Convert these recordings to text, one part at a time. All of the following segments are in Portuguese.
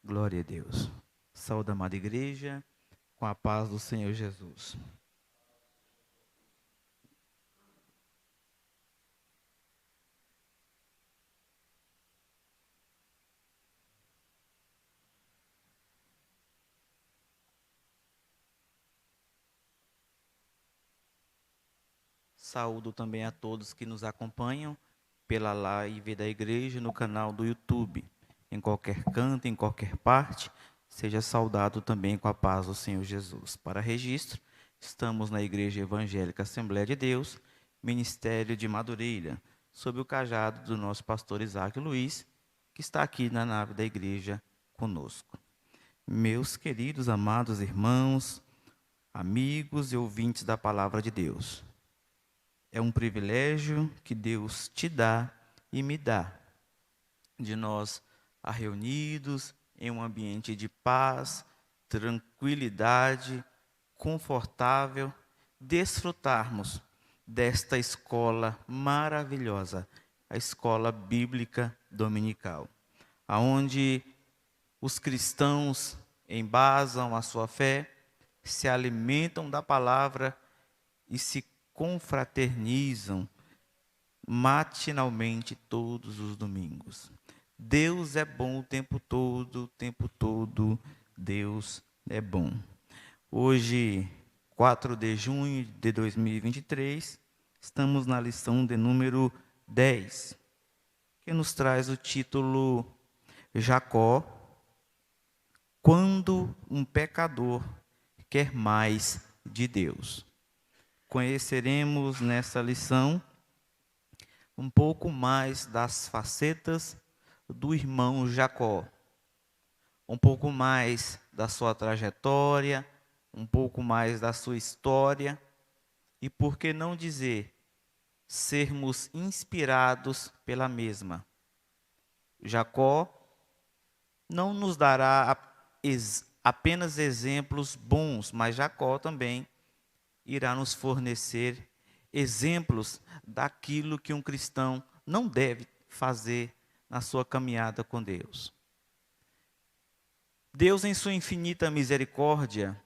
Glória a Deus. Saúde, amada igreja, com a paz do Senhor Jesus. Saúdo também a todos que nos acompanham pela live da igreja no canal do YouTube. Em qualquer canto, em qualquer parte, seja saudado também com a paz do Senhor Jesus. Para registro, estamos na Igreja Evangélica Assembleia de Deus, Ministério de Madureira, sob o cajado do nosso pastor Isaac Luiz, que está aqui na nave da igreja conosco. Meus queridos, amados irmãos, amigos e ouvintes da palavra de Deus, é um privilégio que Deus te dá e me dá, de nós reunidos em um ambiente de paz, tranquilidade, confortável, desfrutarmos desta escola maravilhosa, a escola bíblica dominical, aonde os cristãos embasam a sua fé, se alimentam da palavra e se confraternizam matinalmente todos os domingos. Deus é bom o tempo todo, Deus é bom. Hoje, 4 de junho de 2023, estamos na lição de número 10, que nos traz o título Jacó, quando um pecador quer mais de Deus. Conheceremos nessa lição um pouco mais das facetas do irmão Jacó, um pouco mais da sua trajetória, um pouco mais da sua história e, por que não dizer, sermos inspirados pela mesma. Jacó não nos dará apenas exemplos bons, mas Jacó também irá nos fornecer exemplos daquilo que um cristão não deve fazer na sua caminhada com Deus. Deus, em sua infinita misericórdia,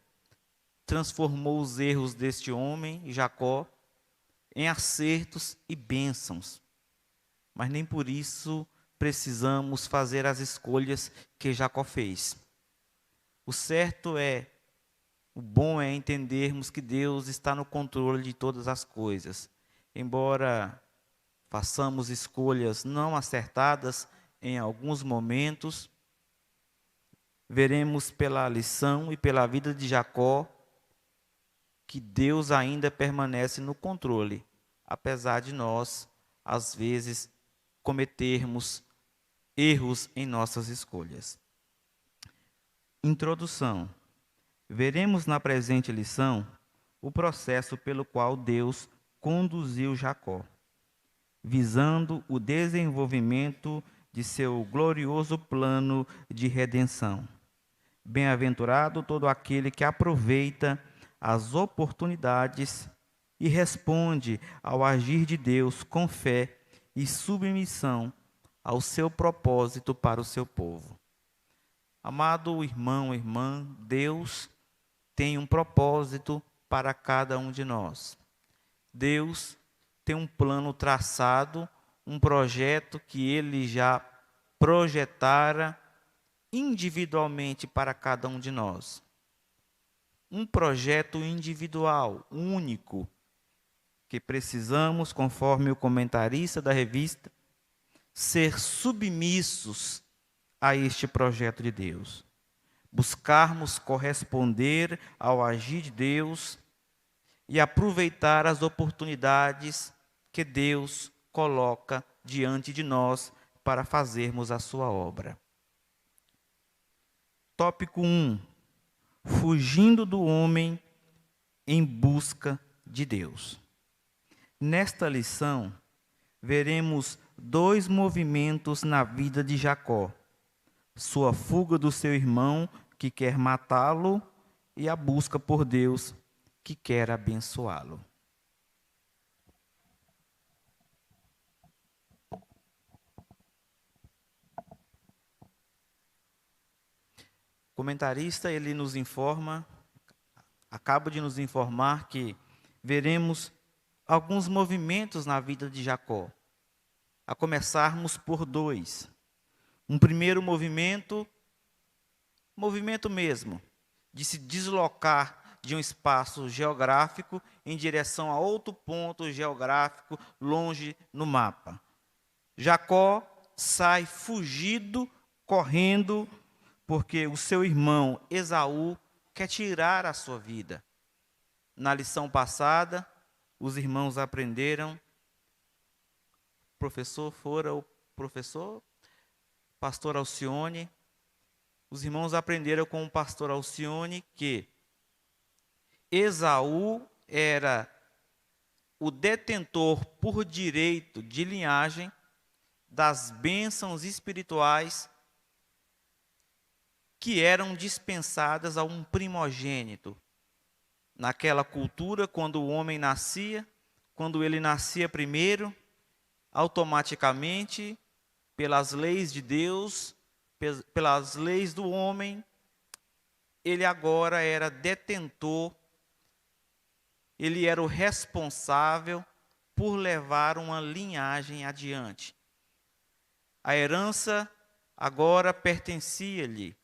transformou os erros deste homem, Jacó, em acertos e bênçãos. Mas nem por isso precisamos fazer as escolhas que Jacó fez. O bom é entendermos que Deus está no controle de todas as coisas. Embora façamos escolhas não acertadas em alguns momentos, veremos pela lição e pela vida de Jacó que Deus ainda permanece no controle, apesar de nós, às vezes, cometermos erros em nossas escolhas. Introdução. Veremos na presente lição o processo pelo qual Deus conduziu Jacó, visando o desenvolvimento de seu glorioso plano de redenção. Bem-aventurado todo aquele que aproveita as oportunidades e responde ao agir de Deus com fé e submissão ao seu propósito para o seu povo. Amado irmão, irmã, Deus tem um propósito para cada um de nós. Deus tem um plano traçado, um projeto que Ele já projetara individualmente para cada um de nós. Um projeto individual, único, que precisamos, conforme o comentarista da revista, ser submissos a este projeto de Deus. Buscarmos corresponder ao agir de Deus e aproveitar as oportunidades que Deus coloca diante de nós para fazermos a sua obra. Tópico 1. Fugindo do homem em busca de Deus. Nesta lição, veremos dois movimentos na vida de Jacó: sua fuga do seu irmão, que quer matá-lo, e a busca por Deus, que quer abençoá-lo. comentarista, ele nos informa, acaba de nos informar que veremos alguns movimentos na vida de Jacó, a começarmos por dois. Um primeiro movimento mesmo, de se deslocar de um espaço geográfico em direção a outro ponto geográfico longe no mapa. Jacó sai fugido, correndo, porque o seu irmão Esaú quer tirar a sua vida. Na lição passada, os irmãos aprenderam, pastor Alcione, os irmãos aprenderam com o pastor Alcione que Esaú era o detentor por direito de linhagem das bênçãos espirituais que eram dispensadas a um primogênito. Naquela cultura, quando o homem nascia, quando ele nascia primeiro, automaticamente, pelas leis de Deus, pelas leis do homem, ele agora era detentor, ele era o responsável por levar uma linhagem adiante. A herança agora pertencia-lhe.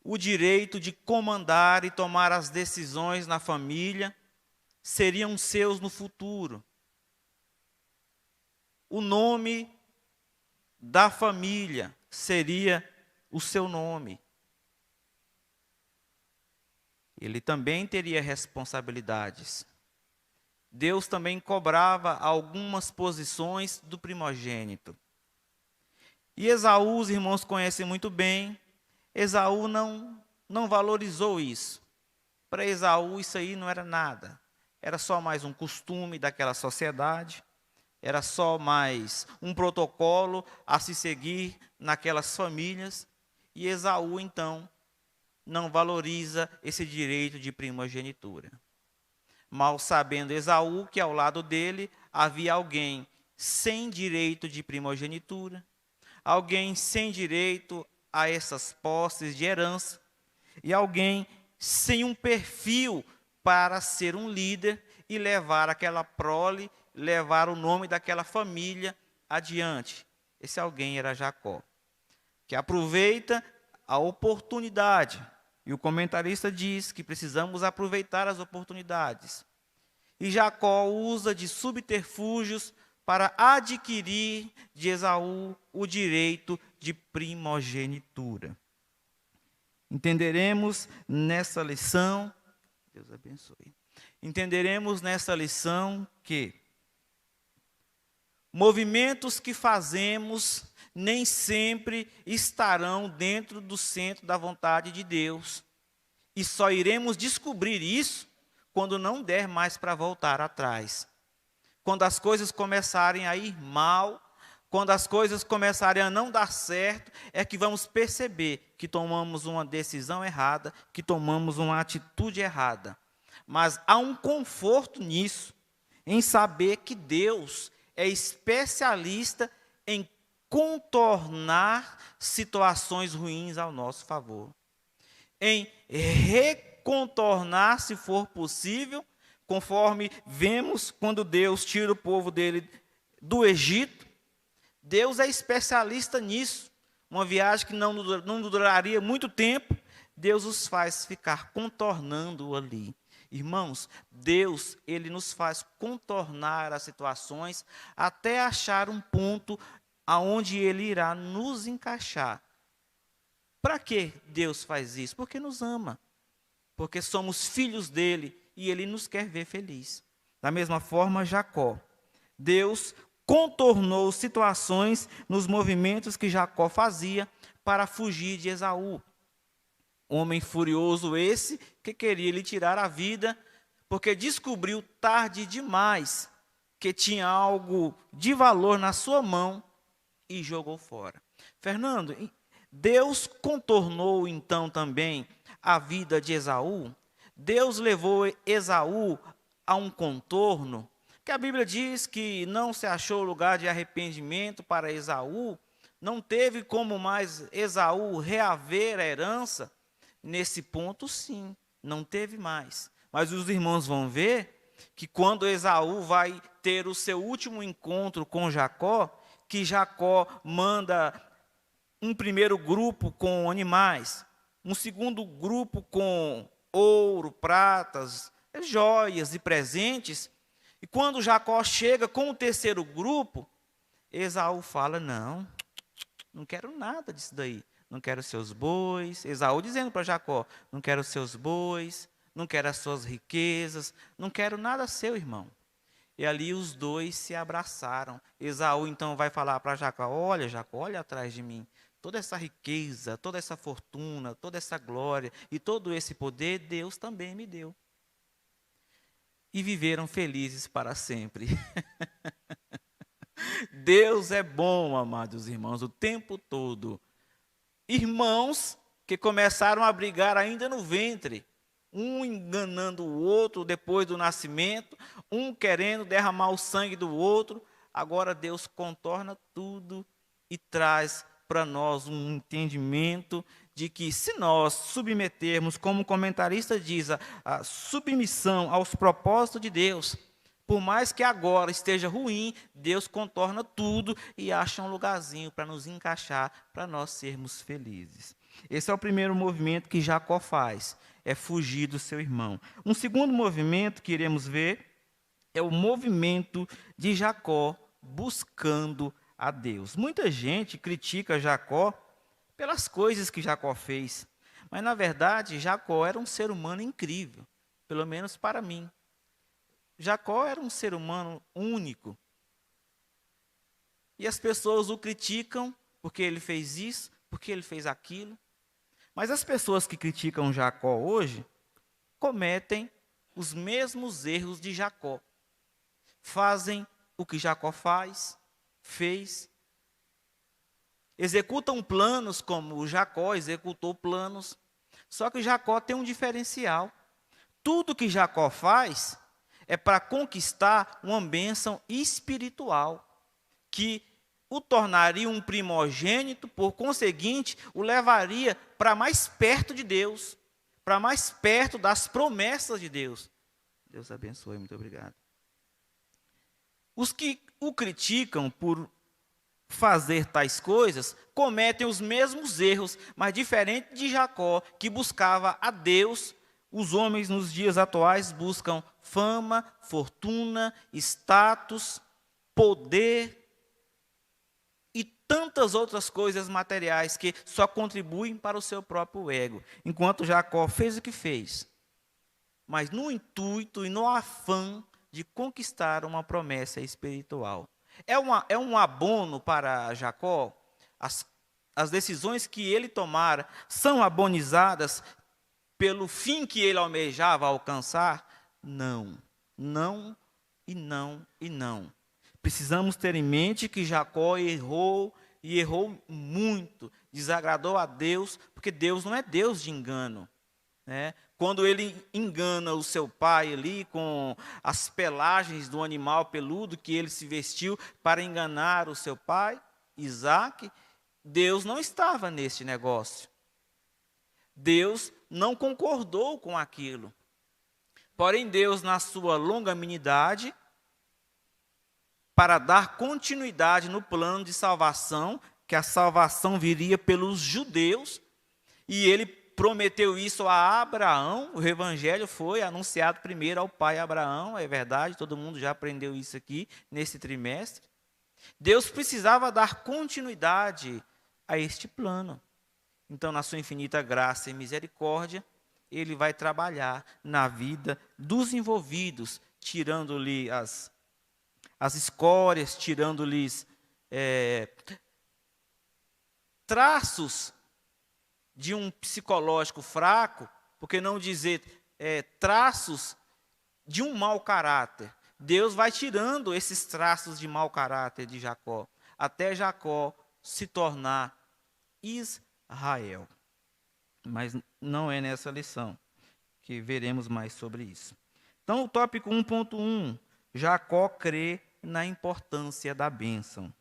O direito de comandar e tomar as decisões na família seriam seus no futuro. O nome da família seria o seu nome. Ele também teria responsabilidades. Deus também cobrava algumas posições do primogênito. E Esaú, os irmãos conhecem muito bem, Esaú não valorizou isso. Para Esaú isso aí não era nada. Era só mais um costume daquela sociedade. Era só mais um protocolo a se seguir naquelas famílias. E Esaú, então, não valoriza esse direito de primogenitura. Mal sabendo Esaú que ao lado dele havia alguém sem direito de primogenitura, alguém sem direito a essas posses de herança, e alguém sem um perfil para ser um líder e levar aquela prole, levar o nome daquela família adiante. Esse alguém era Jacó, que aproveita a oportunidade. E o comentarista diz que precisamos aproveitar as oportunidades. E Jacó usa de subterfúgios para adquirir de Esaú o direito de primogenitura. Entenderemos nessa lição, Deus abençoe. Entenderemos nessa lição que movimentos que fazemos nem sempre estarão dentro do centro da vontade de Deus. E só iremos descobrir isso quando não der mais para voltar atrás. Quando as coisas começarem a ir mal, quando as coisas começarem a não dar certo, é que vamos perceber que tomamos uma decisão errada, que tomamos uma atitude errada. Mas há um conforto nisso, em saber que Deus é especialista em contornar situações ruins ao nosso favor. Em recontornar, se for possível, conforme vemos quando Deus tira o povo dele do Egito. Deus é especialista nisso. Uma viagem que não duraria muito tempo, Deus os faz ficar contornando ali. Irmãos, Deus, Ele nos faz contornar as situações até achar um ponto aonde Ele irá nos encaixar. Para que Deus faz isso? Porque nos ama. Porque somos filhos dEle e Ele nos quer ver feliz. Da mesma forma, Jacó. Deus contornou situações nos movimentos que Jacó fazia para fugir de Esaú. Homem furioso esse que queria lhe tirar a vida, porque descobriu tarde demais que tinha algo de valor na sua mão e jogou fora. Fernando, Deus contornou então também a vida de Esaú. Deus levou Esaú a um contorno, que a Bíblia diz que não se achou lugar de arrependimento para Esaú, Não teve como mais Esaú reaver a herança? Nesse ponto, sim, não teve mais. Mas os irmãos vão ver que quando Esaú vai ter o seu último encontro com Jacó, que Jacó manda um primeiro grupo com animais, um segundo grupo com ouro, pratas, joias e presentes. E quando Jacó chega com o terceiro grupo, Esaú fala: não quero nada disso daí. Não quero seus bois. Esaú dizendo para Jacó: não quero seus bois, não quero as suas riquezas, não quero nada seu, irmão. E ali os dois se abraçaram. Esaú então vai falar para Jacó: olha, Jacó, olha atrás de mim. Toda essa riqueza, toda essa fortuna, toda essa glória e todo esse poder, Deus também me deu. E viveram felizes para sempre. Deus é bom, amados irmãos, o tempo todo. Irmãos que começaram a brigar ainda no ventre, um enganando o outro depois do nascimento, um querendo derramar o sangue do outro. Agora Deus contorna tudo e traz para nós um entendimento de que, se nós submetermos, como o comentarista diz, a submissão aos propósitos de Deus, por mais que agora esteja ruim, Deus contorna tudo e acha um lugarzinho para nos encaixar, para nós sermos felizes. Esse é o primeiro movimento que Jacó faz, é fugir do seu irmão. Um segundo movimento que iremos ver é o movimento de Jacó buscando a Deus. Muita gente critica Jacó pelas coisas que Jacó fez, mas na verdade Jacó era um ser humano incrível, pelo menos para mim. Jacó era um ser humano único. E as pessoas o criticam porque ele fez isso, porque ele fez aquilo. Mas as pessoas que criticam Jacó hoje cometem os mesmos erros de Jacó. Fazem o que Jacó fez. Executam planos como Jacó executou planos. Só que Jacó tem um diferencial. Tudo que Jacó faz é para conquistar uma bênção espiritual, que o tornaria um primogênito, por conseguinte, o levaria para mais perto de Deus, para mais perto das promessas de Deus. Deus abençoe, muito obrigado. Os que o criticam por fazer tais coisas, cometem os mesmos erros, mas diferente de Jacó, que buscava a Deus. Os homens nos dias atuais buscam fama, fortuna, status, poder e tantas outras coisas materiais que só contribuem para o seu próprio ego. Enquanto Jacó fez o que fez, mas no intuito e no afã de conquistar uma promessa espiritual. É um abono para Jacó? As decisões que ele tomara são abonizadas pelo fim que ele almejava alcançar? Não, não e não e não. Precisamos ter em mente que Jacó errou e errou muito, desagradou a Deus, porque Deus não é Deus de engano, né? Quando ele engana o seu pai ali com as pelagens do animal peludo que ele se vestiu para enganar o seu pai, Isaque, Deus não estava neste negócio. Deus não concordou com aquilo. Porém, Deus, na sua longanimidade, para dar continuidade no plano de salvação, que a salvação viria pelos judeus, e ele prometeu isso a Abraão. O evangelho foi anunciado primeiro ao pai Abraão, é verdade, todo mundo já aprendeu isso aqui nesse trimestre. Deus precisava dar continuidade a este plano. Então, na sua infinita graça e misericórdia, ele vai trabalhar na vida dos envolvidos, tirando-lhe as escórias, tirando-lhes traços de um psicológico fraco, por que não dizer traços de um mau caráter. Deus vai tirando esses traços de mau caráter de Jacó, até Jacó se tornar Israel. Mas não é nessa lição que veremos mais sobre isso. Então, o tópico 1.1, Jacó crê na importância da bênção.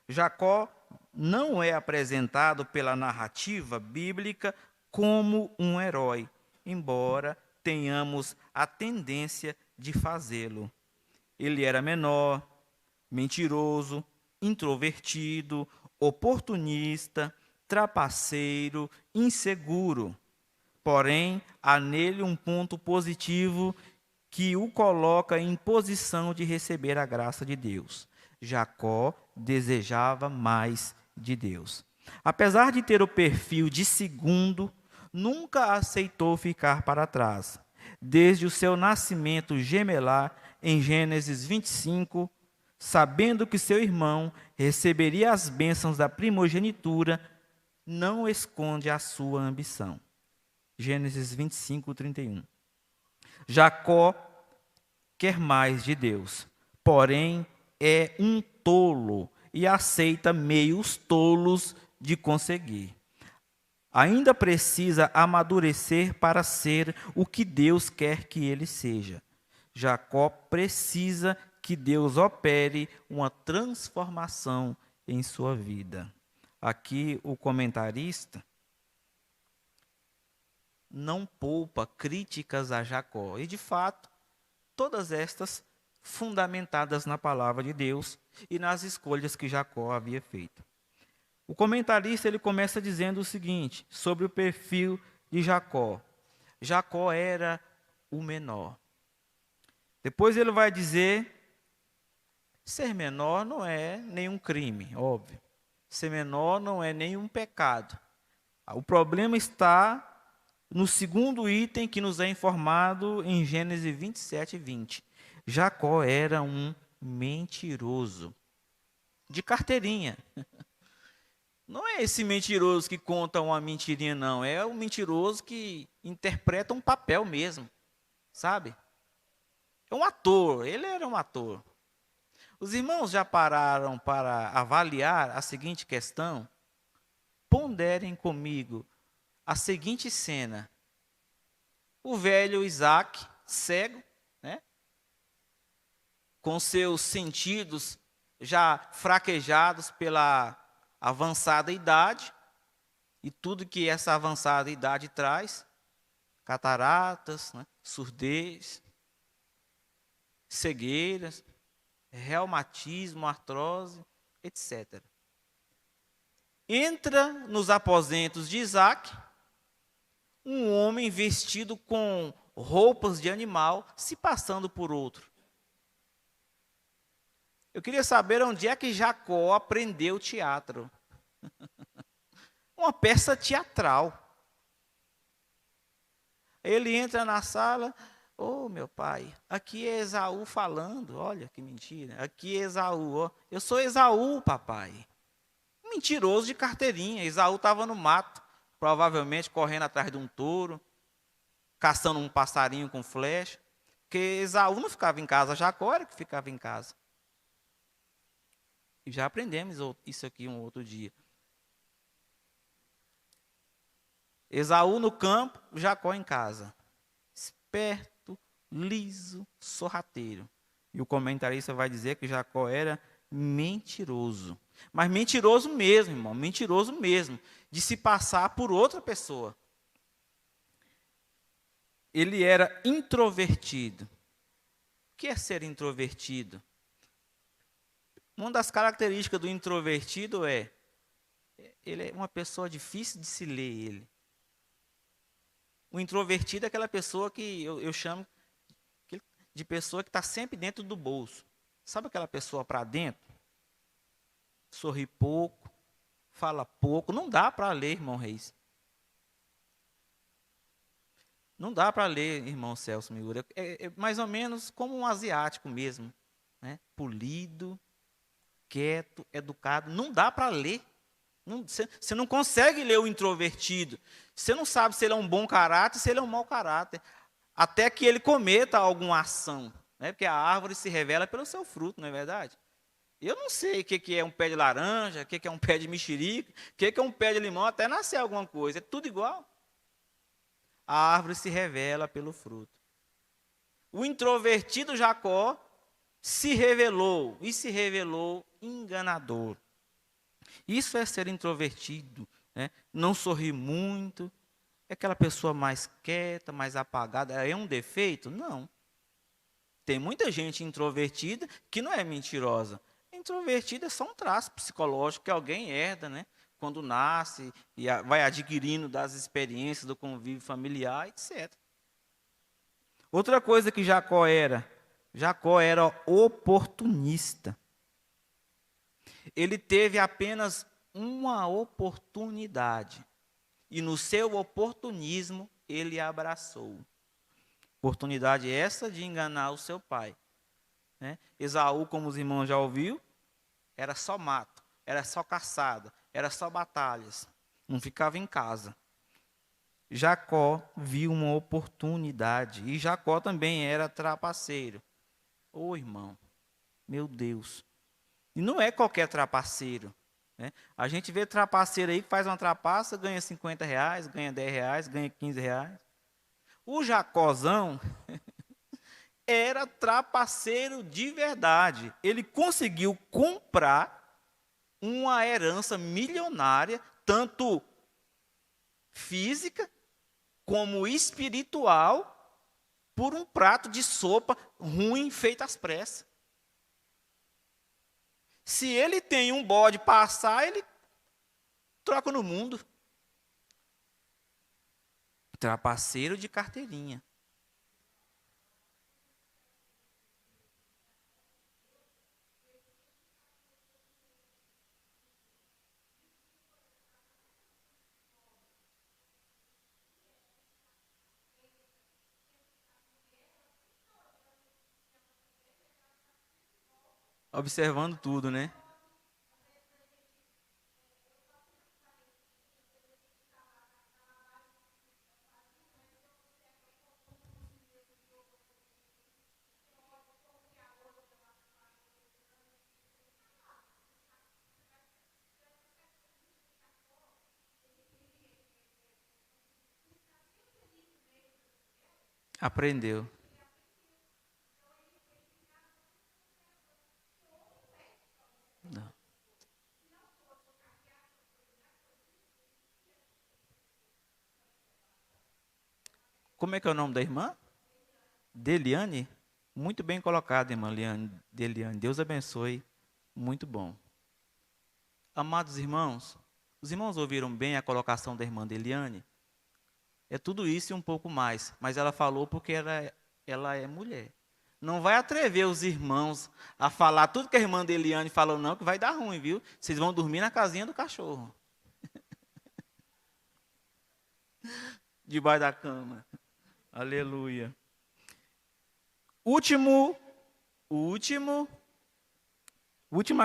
Jacó não é apresentado pela narrativa bíblica como um herói, embora tenhamos a tendência de fazê-lo. Ele era menor, mentiroso, introvertido, oportunista, trapaceiro, inseguro. Porém, há nele um ponto positivo que o coloca em posição de receber a graça de Deus. Jacó desejava mais de Deus. Apesar de ter o perfil de segundo, nunca aceitou ficar para trás. Desde o seu nascimento gemelar, em Gênesis 25, sabendo que seu irmão receberia as bênçãos da primogenitura, não esconde a sua ambição. Gênesis 25, 31. Jacó quer mais de Deus, porém é um tolo e aceita meios tolos de conseguir. Ainda precisa amadurecer para ser o que Deus quer que ele seja. Jacó precisa que Deus opere uma transformação em sua vida. Aqui o comentarista não poupa críticas a Jacó. E, de fato, todas estas fundamentadas na palavra de Deus e nas escolhas que Jacó havia feito. O comentarista ele começa dizendo o seguinte, sobre o perfil de Jacó. Jacó era o menor. Depois ele vai dizer, ser menor não é nenhum crime, óbvio. Ser menor não é nenhum pecado. O problema está no segundo item que nos é informado em Gênesis 27, 20. Jacó era um mentiroso. De carteirinha. Não é esse mentiroso que conta uma mentirinha, não. É o mentiroso que interpreta um papel mesmo. Sabe? É um ator. Ele era um ator. Os irmãos já pararam para avaliar a seguinte questão? Ponderem comigo a seguinte cena. O velho Isaac, cego, né? Com seus sentidos já fraquejados pela avançada idade, e tudo que essa avançada idade traz, cataratas, né? Surdez, cegueiras, reumatismo, artrose, etc. Entra nos aposentos de Isaac um homem vestido com roupas de animal, se passando por outro. Eu queria saber onde é que Jacó aprendeu teatro. Uma peça teatral. Ele entra na sala, oh, meu pai, aqui é Esaú falando, olha que mentira, aqui é Esaú, ó. Eu sou Esaú, papai. Mentiroso de carteirinha, Esaú estava no mato, provavelmente correndo atrás de um touro, caçando um passarinho com flecha, porque Esaú não ficava em casa, Jacó era que ficava em casa. E já aprendemos isso aqui um outro dia. Esaú no campo, Jacó em casa. Esperto, liso, sorrateiro. E o comentarista vai dizer que Jacó era mentiroso. Mas mentiroso mesmo, irmão, mentiroso mesmo, de se passar por outra pessoa. Ele era introvertido. O que é ser introvertido? Uma das características do introvertido ele é uma pessoa difícil de se ler ele. O introvertido é aquela pessoa que eu chamo de pessoa que está sempre dentro do bolso. Sabe aquela pessoa para dentro? Sorri pouco, fala pouco. Não dá para ler, irmão Reis. Não dá para ler, irmão Celso Miura. É mais ou menos como um asiático mesmo. Né? Polido, quieto, educado. Não dá para ler. Você não consegue ler o introvertido. Você não sabe se ele é um bom caráter, se ele é um mau caráter. Até que ele cometa alguma ação. Né? Porque a árvore se revela pelo seu fruto, não é verdade? Eu não sei o que é um pé de laranja, o que é um pé de mexerica, o que é um pé de limão, até nascer alguma coisa. É tudo igual. A árvore se revela pelo fruto. O introvertido Jacó se revelou, e se revelou enganador. Isso é ser introvertido, né? Não sorrir muito, é aquela pessoa mais quieta, mais apagada. É um defeito? Não. Tem muita gente introvertida que não é mentirosa. Introvertida é só um traço psicológico que alguém herda, né? Quando nasce e vai adquirindo das experiências do convívio familiar, etc. Outra coisa que Jacó era oportunista. Ele teve apenas uma oportunidade. E no seu oportunismo, ele abraçou. Oportunidade essa de enganar o seu pai. Né? Esaú, como os irmãos já ouviram, era só mato, era só caçada, era só batalhas. Não ficava em casa. Jacó viu uma oportunidade. E Jacó também era trapaceiro. Ô irmão, meu Deus. E não é qualquer trapaceiro. Né? A gente vê trapaceiro aí que faz uma trapaça, ganha R$ 50, ganha R$ 10, ganha R$ 15. O Jacózão era trapaceiro de verdade. Ele conseguiu comprar uma herança milionária, tanto física como espiritual, por um prato de sopa ruim feito às pressas. Se ele tem um bode para assar, ele troca no mundo. Trapaceiro de carteirinha. Observando tudo, né? Aprendeu. Não. Como é que é o nome da irmã? Deliane? Muito bem colocado, irmã Deliane. Deus abençoe. Muito bom. Amados irmãos, os irmãos ouviram bem a colocação da irmã Deliane? É tudo isso e um pouco mais. Mas ela falou porque ela é mulher. Não vai atrever os irmãos a falar tudo que a irmã Deliane falou, não, que vai dar ruim, viu? Vocês vão dormir na casinha do cachorro. Debaixo da cama. Aleluia. Última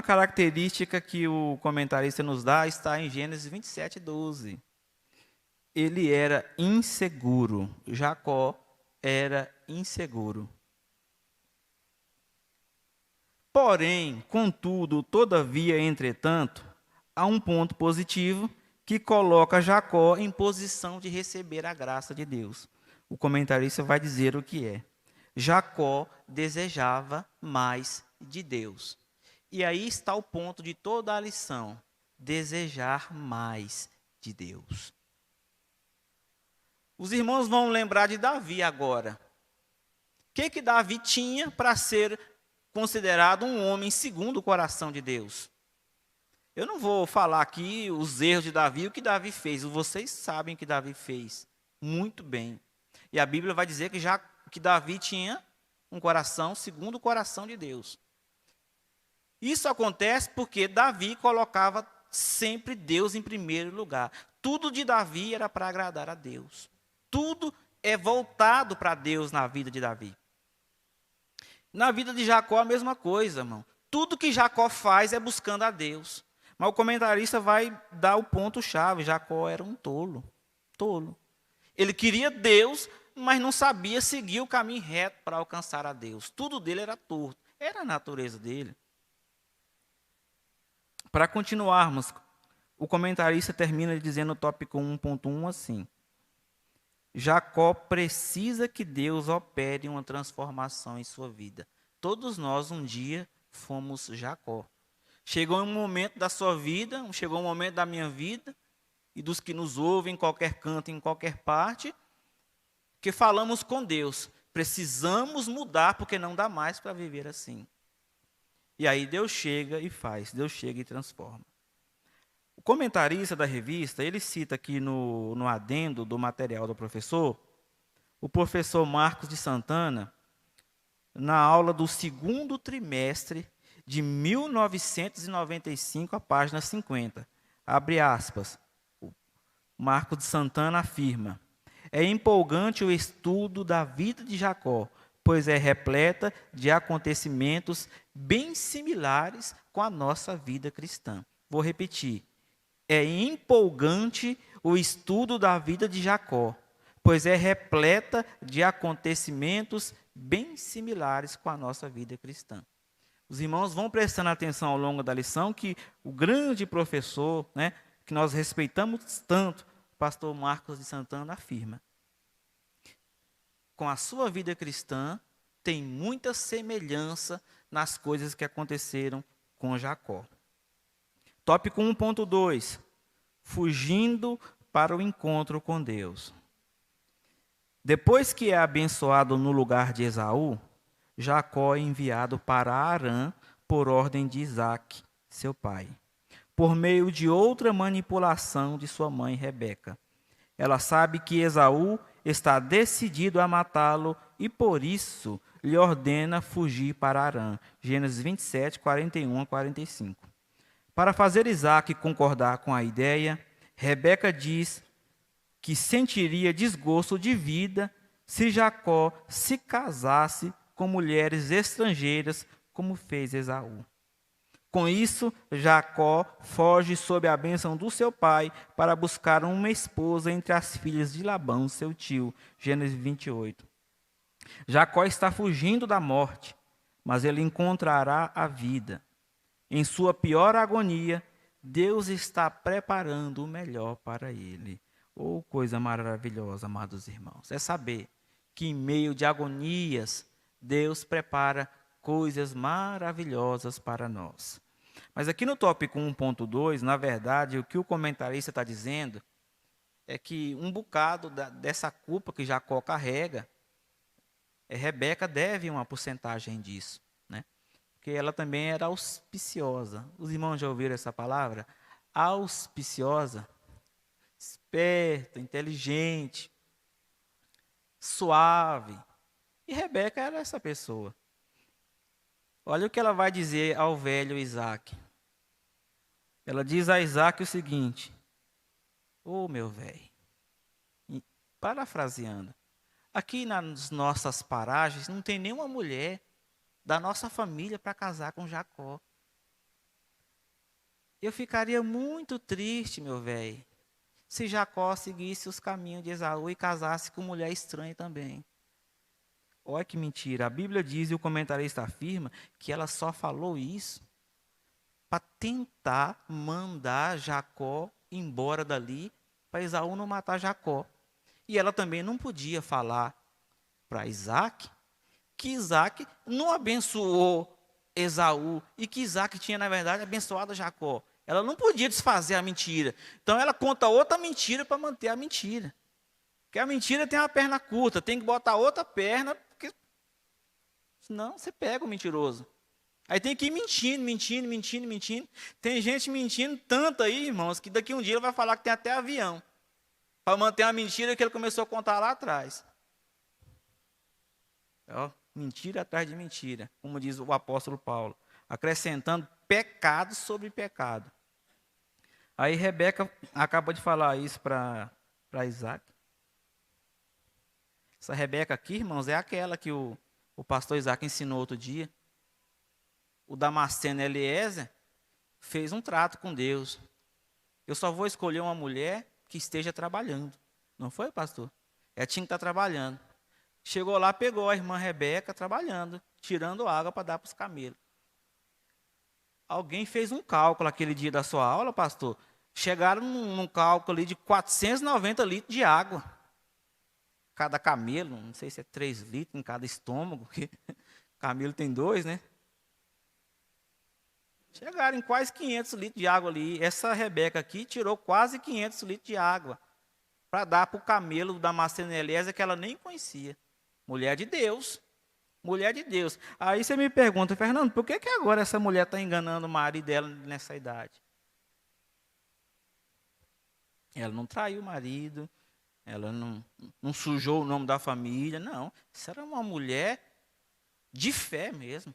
característica que o comentarista nos dá está em Gênesis 27:12. Ele era inseguro. Jacó era inseguro. Porém, contudo, todavia, entretanto, há um ponto positivo que coloca Jacó em posição de receber a graça de Deus. O comentarista vai dizer o que é. Jacó desejava mais de Deus. E aí está o ponto de toda a lição: desejar mais de Deus. Os irmãos vão lembrar de Davi agora. O que Davi tinha para ser considerado um homem segundo o coração de Deus? Eu não vou falar aqui os erros de Davi, o que Davi fez. Vocês sabem o que Davi fez muito bem. E a Bíblia vai dizer que Davi tinha um coração segundo o coração de Deus. Isso acontece porque Davi colocava sempre Deus em primeiro lugar. Tudo de Davi era para agradar a Deus. Tudo é voltado para Deus na vida de Davi. Na vida de Jacó a mesma coisa, irmão. Tudo que Jacó faz é buscando a Deus. Mas o comentarista vai dar o ponto-chave. Jacó era um tolo. Tolo. Ele queria Deus, mas não sabia seguir o caminho reto para alcançar a Deus. Tudo dele era torto. Era a natureza dele. Para continuarmos, o comentarista termina dizendo no tópico 1.1 assim: Jacó precisa que Deus opere uma transformação em sua vida. Todos nós um dia fomos Jacó. Chegou um momento da sua vida, chegou um momento da minha vida, e dos que nos ouvem em qualquer canto, em qualquer parte, que falamos com Deus, precisamos mudar porque não dá mais para viver assim. E aí Deus chega e faz, Deus chega e transforma. O comentarista da revista, ele cita aqui no adendo do material do professor, o professor Marcos de Santana, na aula do segundo trimestre de 1995, a página 50. Abre aspas. O Marcos de Santana afirma: é empolgante o estudo da vida de Jacó, pois é repleta de acontecimentos bem similares com a nossa vida cristã. Vou repetir. É empolgante o estudo da vida de Jacó, pois é repleta de acontecimentos bem similares com a nossa vida cristã. Os irmãos vão prestando atenção ao longo da lição que o grande professor, né, que nós respeitamos tanto, o pastor Marcos de Santana, afirma: com a sua vida cristã tem muita semelhança nas coisas que aconteceram com Jacó. Tópico 1.2, fugindo para o encontro com Deus. Depois que é abençoado no lugar de Esaú, Jacó é enviado para Harã por ordem de Isaque, seu pai, por meio de outra manipulação de sua mãe Rebeca. Ela sabe que Esaú está decidido a matá-lo e por isso lhe ordena fugir para Harã. Gênesis 27, 41 a 45. Para fazer Isaque concordar com a ideia, Rebeca diz que sentiria desgosto de vida se Jacó se casasse com mulheres estrangeiras, como fez Esaú. Com isso, Jacó foge sob a bênção do seu pai para buscar uma esposa entre as filhas de Labão, seu tio. Gênesis 28. Jacó está fugindo da morte, mas ele encontrará a vida. Em sua pior agonia, Deus está preparando o melhor para ele. Oh, coisa maravilhosa, amados irmãos. É saber que em meio de agonias, Deus prepara coisas maravilhosas para nós. Mas aqui no tópico 1.2, na verdade, o que o comentarista está dizendo é que um bocado dessa culpa que Jacó carrega, Rebeca deve uma porcentagem disso, né? Porque ela também era auspiciosa. Os irmãos já ouviram essa palavra? Auspiciosa, esperta, inteligente, suave. E Rebeca era essa pessoa. Olha o que ela vai dizer ao velho Isaque. Ela diz a Isaque o seguinte: ô meu velho, parafraseando, aqui nas nossas paragens não tem nenhuma mulher da nossa família para casar com Jacó. Eu ficaria muito triste, meu velho, se Jacó seguisse os caminhos de Esaú e casasse com mulher estranha também. Olha que mentira. A Bíblia diz, e o comentarista afirma, que ela só falou isso para tentar mandar Jacó embora dali, para Esaú não matar Jacó. E ela também não podia falar para Isaque que Isaque não abençoou Esaú e que Isaque tinha, na verdade, abençoado Jacó. Ela não podia desfazer a mentira. Então ela conta outra mentira para manter a mentira. Porque a mentira tem uma perna curta, tem que botar outra perna, porque senão você pega o mentiroso. Aí tem que ir mentindo. Tem gente mentindo tanto aí, irmãos, que daqui um dia ele vai falar que tem até avião. Para manter a mentira que ele começou a contar lá atrás. Ó, mentira atrás de mentira, como diz o apóstolo Paulo, acrescentando pecado sobre pecado. Aí Rebeca acaba de falar isso para Isaque. Essa Rebeca aqui, irmãos, é aquela que o pastor Isaque ensinou outro dia. O Damasceno Eliezer fez um trato com Deus. Eu só vou escolher uma mulher que esteja trabalhando. Não foi, pastor? Ela tinha que estar trabalhando. Chegou lá, pegou a irmã Rebeca trabalhando, tirando água para dar para os camelos. Alguém fez um cálculo aquele dia da sua aula, pastor. Chegaram num cálculo ali de 490 litros de água. Cada camelo, não sei se é 3 litros em cada estômago, porque camelo tem 2, né? Chegaram em quase 500 litros de água ali. Essa Rebeca aqui tirou quase 500 litros de água para dar para o camelo da Macena Eliezer, que ela nem conhecia. Mulher de Deus. Mulher de Deus. Aí você me pergunta, Fernando, por que agora essa mulher está enganando o marido dela nessa idade? Ela não traiu o marido, ela não sujou o nome da família, não. Isso era uma mulher de fé mesmo.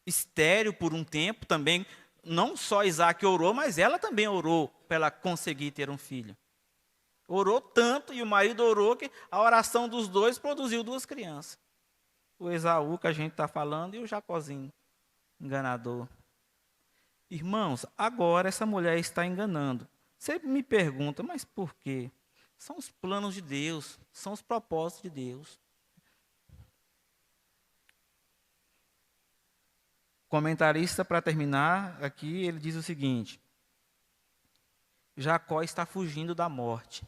Estéril por um tempo também. Não só Isaac orou, mas ela também orou para ela conseguir ter um filho. Orou tanto e o marido orou que a oração dos dois produziu 2 crianças. O Esaú que a gente está falando e o Jacozinho, enganador. Irmãos, agora essa mulher está enganando. Você me pergunta, mas por quê? São os planos de Deus, são os propósitos de Deus. Comentarista, para terminar, aqui ele diz o seguinte: Jacó está fugindo da morte.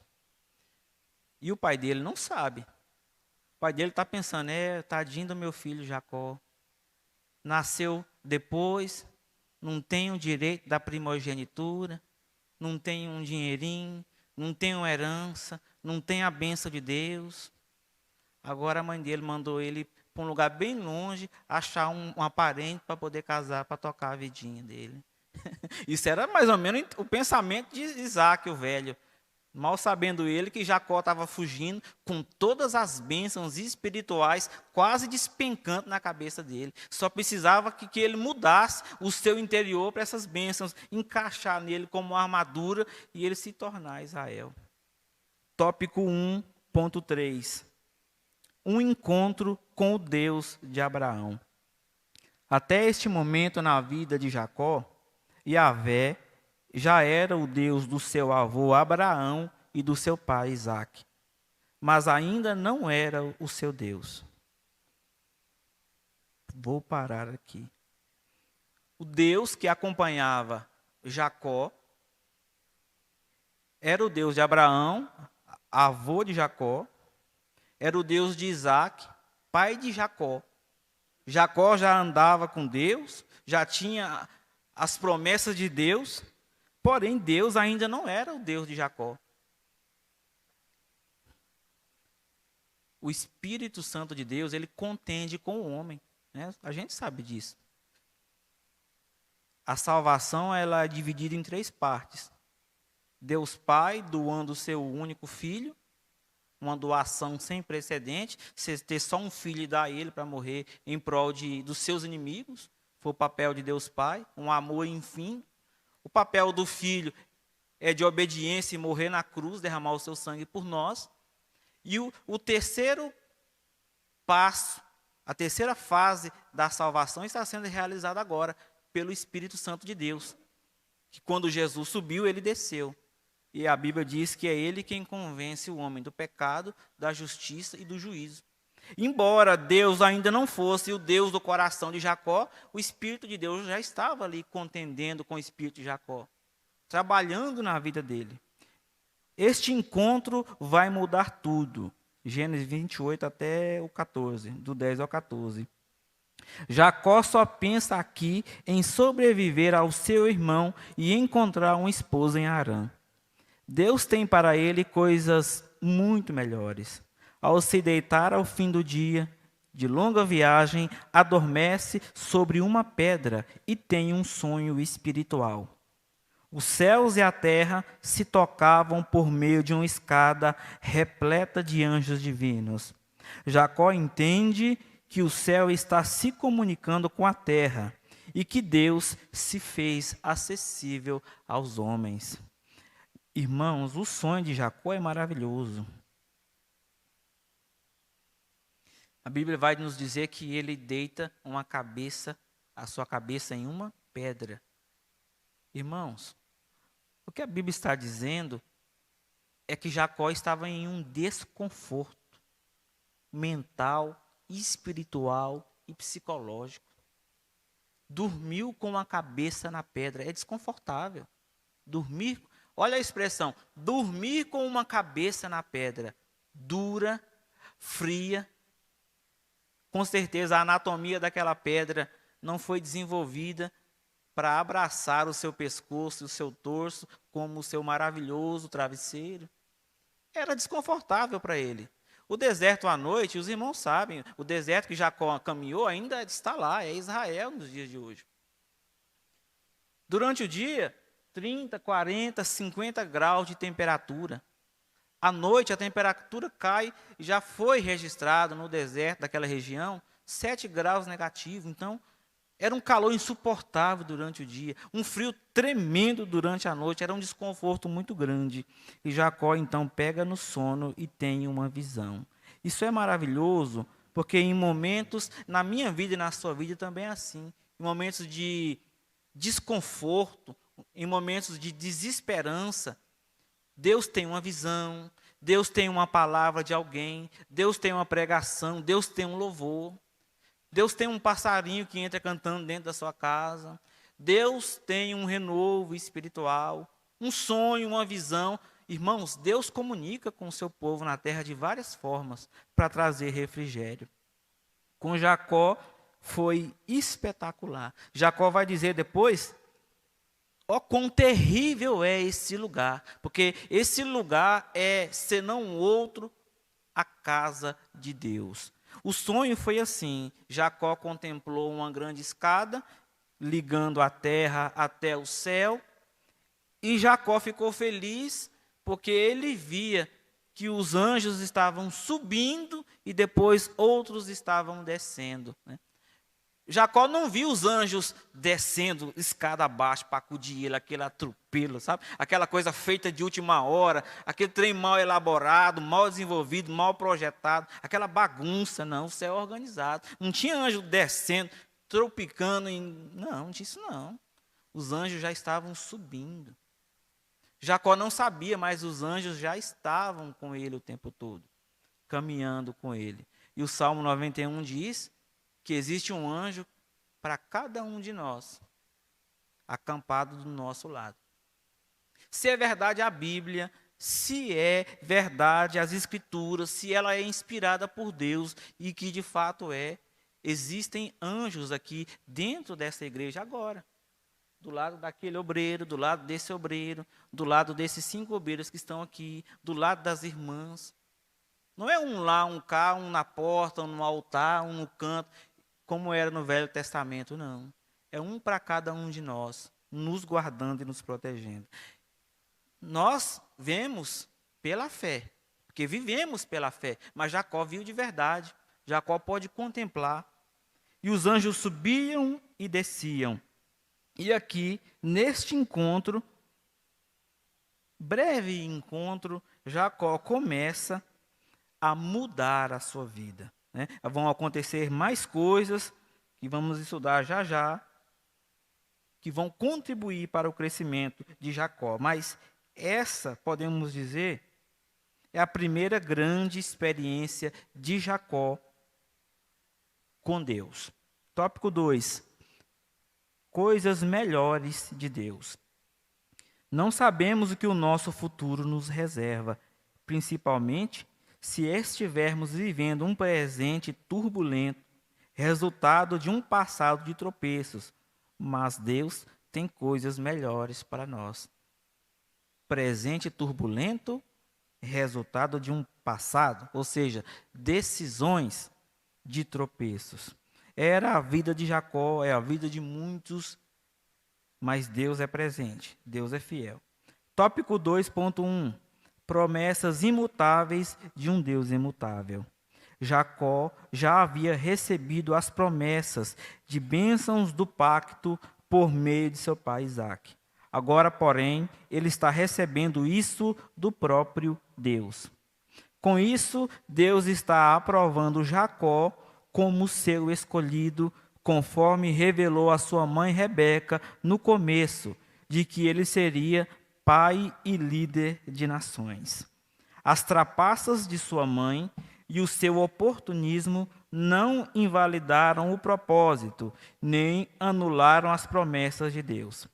E o pai dele não sabe. O pai dele está pensando, tadinho do meu filho Jacó. Nasceu depois, não tem o direito da primogenitura, não tem um dinheirinho, não tem uma herança, não tem a bênção de Deus. Agora a mãe dele mandou ele para um lugar bem longe, achar um parente para poder casar, para tocar a vidinha dele. Isso era mais ou menos o pensamento de Isaac, o velho. Mal sabendo ele que Jacó estava fugindo com todas as bênçãos espirituais quase despencando na cabeça dele. Só precisava que ele mudasse o seu interior para essas bênçãos, encaixar nele como uma armadura e ele se tornar Israel. Tópico 1.3. Um encontro com o Deus de Abraão. Até este momento na vida de Jacó, Yahvé já era o Deus do seu avô Abraão e do seu pai Isaque, mas ainda não era o seu Deus. Vou parar aqui. O Deus que acompanhava Jacó era o Deus de Abraão, avô de Jacó, era o Deus de Isaque, pai de Jacó. Jacó já andava com Deus, já tinha as promessas de Deus, porém Deus ainda não era o Deus de Jacó. O Espírito Santo de Deus, ele contende com o homem, né? A gente sabe disso. A salvação ela é dividida em 3 partes. Deus Pai doando o seu único filho, uma doação sem precedente, você ter só um filho e dar a ele para morrer em prol dos seus inimigos, foi o papel de Deus Pai, um amor infinito. O papel do filho é de obediência e morrer na cruz, derramar o seu sangue por nós. E o terceiro passo, a terceira fase da salvação está sendo realizada agora pelo Espírito Santo de Deus. Que quando Jesus subiu, ele desceu. E a Bíblia diz que é ele quem convence o homem do pecado, da justiça e do juízo. Embora Deus ainda não fosse o Deus do coração de Jacó, o Espírito de Deus já estava ali contendendo com o Espírito de Jacó, trabalhando na vida dele. Este encontro vai mudar tudo. Gênesis 28 até o 14, do 10 ao 14. Jacó só pensa aqui em sobreviver ao seu irmão e encontrar uma esposa em Harã. Deus tem para ele coisas muito melhores. Ao se deitar ao fim do dia, de longa viagem, adormece sobre uma pedra e tem um sonho espiritual. Os céus e a terra se tocavam por meio de uma escada repleta de anjos divinos. Jacó entende que o céu está se comunicando com a terra e que Deus se fez acessível aos homens. Irmãos, o sonho de Jacó é maravilhoso. A Bíblia vai nos dizer que ele deita a sua cabeça em uma pedra. Irmãos, o que a Bíblia está dizendo é que Jacó estava em um desconforto mental, espiritual e psicológico. Dormiu com a cabeça na pedra, é desconfortável. Olha a expressão, dormir com uma cabeça na pedra, dura, fria. Com certeza a anatomia daquela pedra não foi desenvolvida para abraçar o seu pescoço e o seu torso como o seu maravilhoso travesseiro. Era desconfortável para ele. O deserto à noite, os irmãos sabem, o deserto que Jacó caminhou ainda está lá, é Israel nos dias de hoje. Durante o dia, 30, 40, 50 graus de temperatura. À noite, a temperatura cai, e já foi registrado no deserto daquela região 7 graus negativo. Então, era um calor insuportável durante o dia, um frio tremendo durante a noite, era um desconforto muito grande. E Jacó, então, pega no sono e tem uma visão. Isso é maravilhoso, porque em momentos, na minha vida e na sua vida também é assim, em momentos de desconforto, em momentos de desesperança, Deus tem uma visão, Deus tem uma palavra de alguém, Deus tem uma pregação, Deus tem um louvor. Deus tem um passarinho que entra cantando dentro da sua casa. Deus tem um renovo espiritual, um sonho, uma visão. Irmãos, Deus comunica com o seu povo na terra de várias formas para trazer refrigério. Com Jacó foi espetacular. Jacó vai dizer depois: ó, quão terrível é esse lugar, porque esse lugar é, senão outro, a casa de Deus. O sonho foi assim: Jacó contemplou uma grande escada, ligando a terra até o céu, e Jacó ficou feliz, porque ele via que os anjos estavam subindo e depois outros estavam descendo, né? Jacó não viu os anjos descendo escada abaixo para acudir ele, aquele atropelo, sabe? Aquela coisa feita de última hora, aquele trem mal elaborado, mal desenvolvido, mal projetado, aquela bagunça. Não, o céu é organizado. Não tinha anjo descendo, tropicando. Não tinha isso não. Os anjos já estavam subindo. Jacó não sabia, mas os anjos já estavam com ele o tempo todo, caminhando com ele. E o Salmo 91 diz que existe um anjo para cada um de nós, acampado do nosso lado. Se é verdade a Bíblia, se é verdade as Escrituras, se ela é inspirada por Deus, e que de fato é, existem anjos aqui dentro dessa igreja agora, do lado daquele obreiro, do lado desse obreiro, do lado desses 5 obreiros que estão aqui, do lado das irmãs. Não é um lá, um cá, um na porta, um no altar, um no canto, como era no Velho Testamento, não. É um para cada um de nós, nos guardando e nos protegendo. Nós vemos pela fé, porque vivemos pela fé, mas Jacó viu de verdade. Jacó pode contemplar. E os anjos subiam e desciam. E aqui, neste encontro, breve encontro, Jacó começa a mudar a sua vida, né? Vão acontecer mais coisas que vamos estudar já já, que vão contribuir para o crescimento de Jacó. Mas essa, podemos dizer, é a primeira grande experiência de Jacó com Deus. Tópico 2. Coisas melhores de Deus. Não sabemos o que o nosso futuro nos reserva, principalmente se estivermos vivendo um presente turbulento, resultado de um passado de tropeços, mas Deus tem coisas melhores para nós. Presente turbulento, resultado de um passado, ou seja, decisões de tropeços. Era a vida de Jacó, é a vida de muitos, mas Deus é presente, Deus é fiel. Tópico 2.1. Promessas imutáveis de um Deus imutável. Jacó já havia recebido as promessas de bênçãos do pacto por meio de seu pai Isaque. Agora, porém, ele está recebendo isso do próprio Deus. Com isso, Deus está aprovando Jacó como seu escolhido, conforme revelou a sua mãe Rebeca no começo, de que ele seria pai e líder de nações. As trapaças de sua mãe e o seu oportunismo não invalidaram o propósito, nem anularam as promessas de Deus.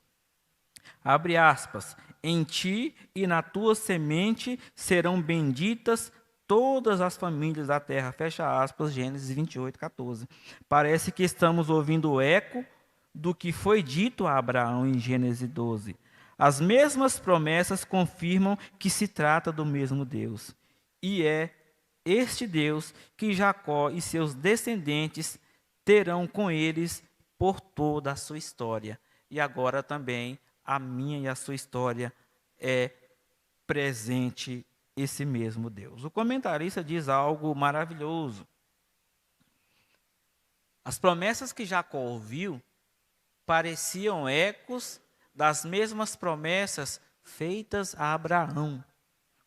Abre aspas. Em ti e na tua semente serão benditas todas as famílias da terra. Fecha aspas, Gênesis 28, 14. Parece que estamos ouvindo o eco do que foi dito a Abraão em Gênesis 12. As mesmas promessas confirmam que se trata do mesmo Deus. E é este Deus que Jacó e seus descendentes terão com eles por toda a sua história. E agora também a minha e a sua história é presente esse mesmo Deus. O comentarista diz algo maravilhoso. As promessas que Jacó ouviu pareciam ecos das mesmas promessas feitas a Abraão,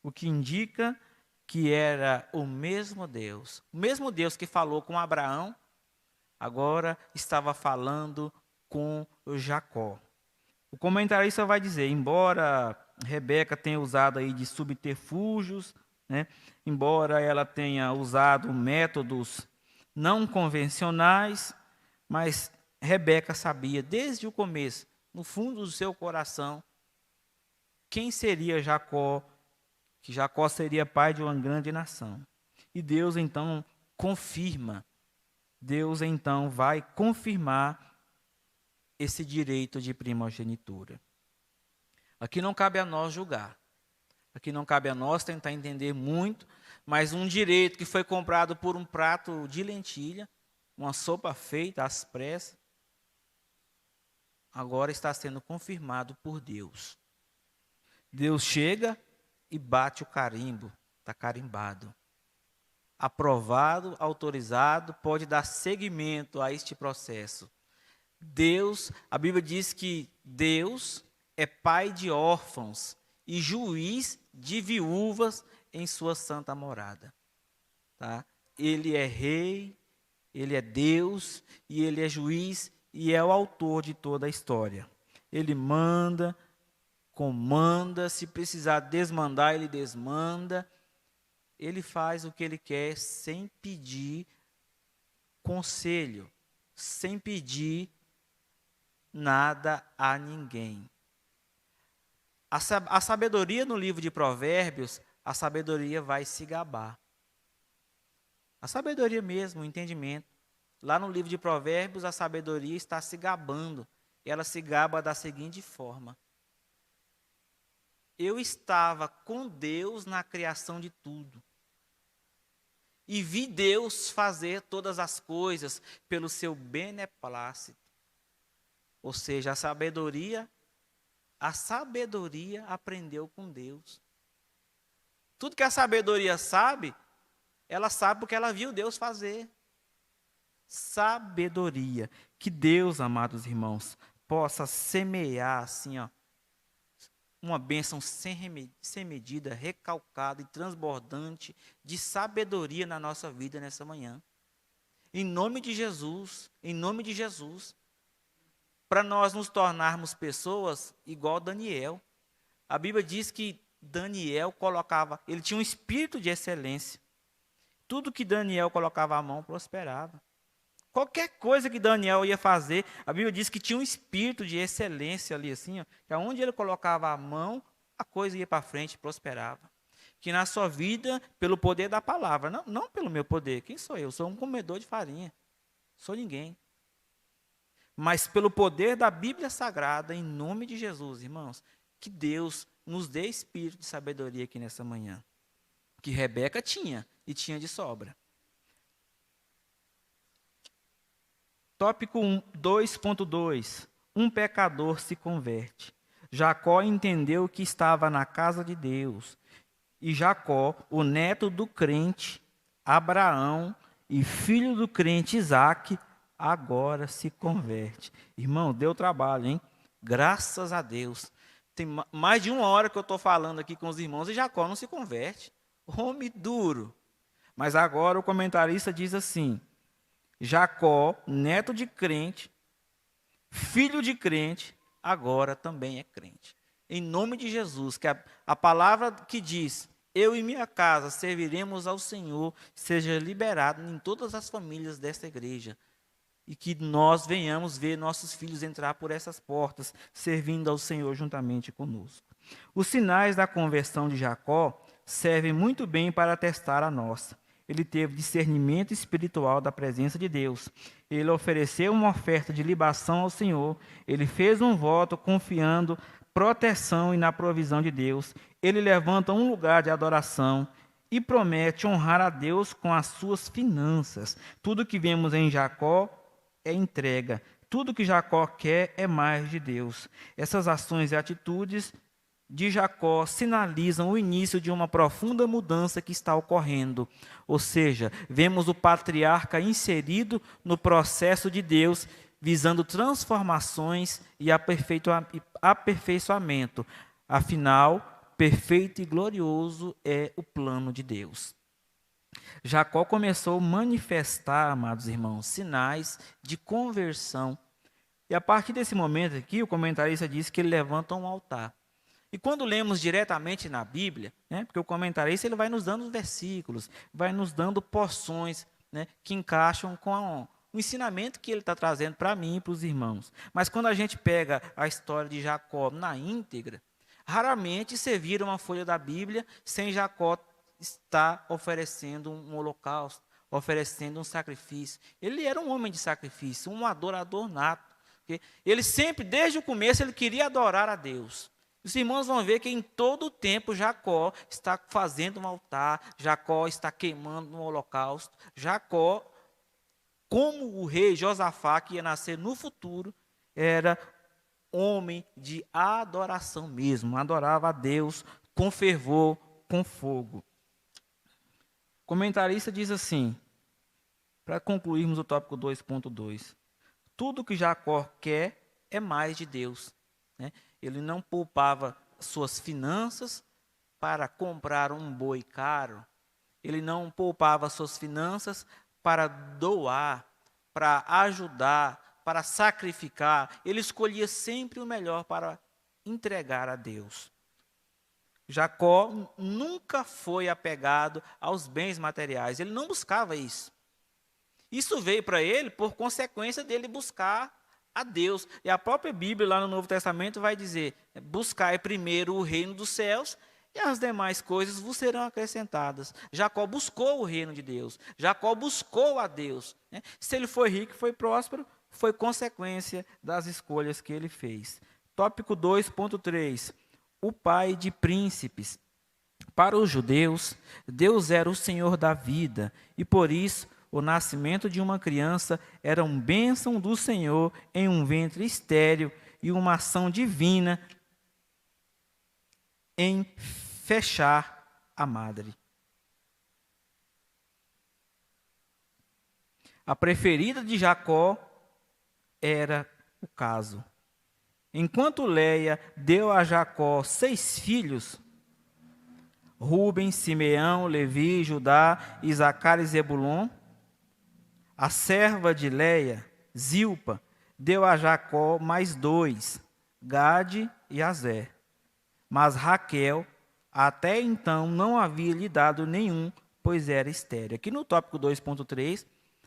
o que indica que era o mesmo Deus. O mesmo Deus que falou com Abraão, agora estava falando com Jacó. O comentarista vai dizer, embora Rebeca tenha usado aí de subterfúgios, né, embora ela tenha usado métodos não convencionais, mas Rebeca sabia desde o começo, no fundo do seu coração, quem seria Jacó, que Jacó seria pai de uma grande nação. E Deus então confirma, Deus então vai confirmar esse direito de primogenitura. Aqui não cabe a nós julgar, aqui não cabe a nós tentar entender muito, mas um direito que foi comprado por um prato de lentilha, uma sopa feita às pressas, agora está sendo confirmado por Deus. Deus chega e bate o carimbo, está carimbado. Aprovado, autorizado, pode dar seguimento a este processo. Deus, a Bíblia diz que Deus é pai de órfãos e juiz de viúvas em sua santa morada. Tá? Ele é rei, ele é Deus e ele é juiz e é o autor de toda a história. Ele manda, comanda, se precisar desmandar, ele desmanda. Ele faz o que ele quer sem pedir conselho, sem pedir nada a ninguém. A sabedoria no livro de Provérbios, a sabedoria vai se gabar. A sabedoria mesmo, o entendimento. Lá no livro de Provérbios, a sabedoria está se gabando. Ela se gaba da seguinte forma: eu estava com Deus na criação de tudo. E vi Deus fazer todas as coisas pelo seu beneplácito. Ou seja, a sabedoria aprendeu com Deus. Tudo que a sabedoria sabe, ela sabe porque ela viu Deus fazer. Sabedoria. Que Deus, amados irmãos, possa semear assim, ó, uma bênção sem medida, recalcada e transbordante de sabedoria na nossa vida nessa manhã. Em nome de Jesus, para nós nos tornarmos pessoas igual Daniel. A Bíblia diz que Daniel ele tinha um espírito de excelência. Tudo que Daniel colocava a mão prosperava. Qualquer coisa que Daniel ia fazer, a Bíblia diz que tinha um espírito de excelência ali, assim, ó, que aonde ele colocava a mão, a coisa ia para frente, prosperava. Que na sua vida, pelo poder da palavra, não pelo meu poder, quem sou eu? Sou um comedor de farinha, sou ninguém. Mas pelo poder da Bíblia Sagrada, em nome de Jesus, irmãos, que Deus nos dê espírito de sabedoria aqui nessa manhã. Que Rebeca tinha, e tinha de sobra. Tópico 2.2. Um pecador se converte. Jacó entendeu que estava na casa de Deus. E Jacó, o neto do crente Abraão e filho do crente Isaque, agora se converte. Irmão, deu trabalho, hein? Graças a Deus. Tem mais de 1 hora que eu estou falando aqui com os irmãos e Jacó não se converte. Homem duro. Mas agora o comentarista diz assim: Jacó, neto de crente, filho de crente, agora também é crente. Em nome de Jesus, que a palavra que diz, eu e minha casa serviremos ao Senhor, seja liberado em todas as famílias desta igreja. E que nós venhamos ver nossos filhos entrar por essas portas, servindo ao Senhor juntamente conosco. Os sinais da conversão de Jacó servem muito bem para testar a nossa. ele teve discernimento espiritual da presença de Deus. Ele ofereceu uma oferta de libação ao Senhor. Ele fez um voto confiando proteção e na provisão de Deus. Ele levanta um lugar de adoração e promete honrar a Deus com as suas finanças. Tudo que vemos em Jacó é entrega. Tudo que Jacó quer é mais de Deus. Essas ações e atitudes de Jacó sinalizam o início de uma profunda mudança que está ocorrendo. Ou seja, vemos o patriarca inserido no processo de Deus, visando transformações e aperfeiçoamento. Afinal, perfeito e glorioso é o plano de Deus. Jacó começou a manifestar, amados irmãos, sinais de conversão. E a partir desse momento aqui, o comentarista diz que ele levanta um altar. E quando lemos diretamente na Bíblia, porque o comentarista ele vai nos dando versículos, vai nos dando porções, que encaixam com o ensinamento que ele está trazendo para mim e para os irmãos. Mas quando a gente pega a história de Jacó na íntegra, raramente você vira uma folha da Bíblia sem Jacó estar oferecendo um holocausto, oferecendo um sacrifício. Ele era um homem de sacrifício, um adorador nato. Ele sempre, desde o começo, ele queria adorar a Deus. Os irmãos vão ver que em todo o tempo Jacó está fazendo um altar, Jacó está queimando um holocausto. Jacó, como o rei Josafá, que ia nascer no futuro, era homem de adoração mesmo, adorava a Deus com fervor, com fogo. O comentarista diz assim, para concluirmos o tópico 2.2, tudo que Jacó quer é mais de Deus. Ele não poupava suas finanças para comprar um boi caro. Ele não poupava suas finanças para doar, para ajudar, para sacrificar. Ele escolhia sempre o melhor para entregar a Deus. Jacó nunca foi apegado aos bens materiais. Ele não buscava isso. Isso veio para ele por consequência dele buscar a Deus. E a própria Bíblia, lá no Novo Testamento, vai dizer: buscai primeiro o reino dos céus e as demais coisas vos serão acrescentadas. Jacó buscou o reino de Deus. Jacó buscou a Deus. Se ele foi rico, foi próspero, foi consequência das escolhas que ele fez. Tópico 2.3. O pai de príncipes. Para os judeus, Deus era o Senhor da vida, e por isso o nascimento de uma criança era uma bênção do Senhor em um ventre estéril e uma ação divina em fechar a madre. A preferida de Jacó era o caso. Enquanto Leia deu a Jacó 6 filhos, Rubem, Simeão, Levi, Judá, Isacar e Zebulon, a serva de Leia, Zilpa, deu a Jacó mais 2, Gade e Azer. Mas Raquel, até então, não havia lhe dado nenhum, pois era estéril. Aqui no tópico 2.3,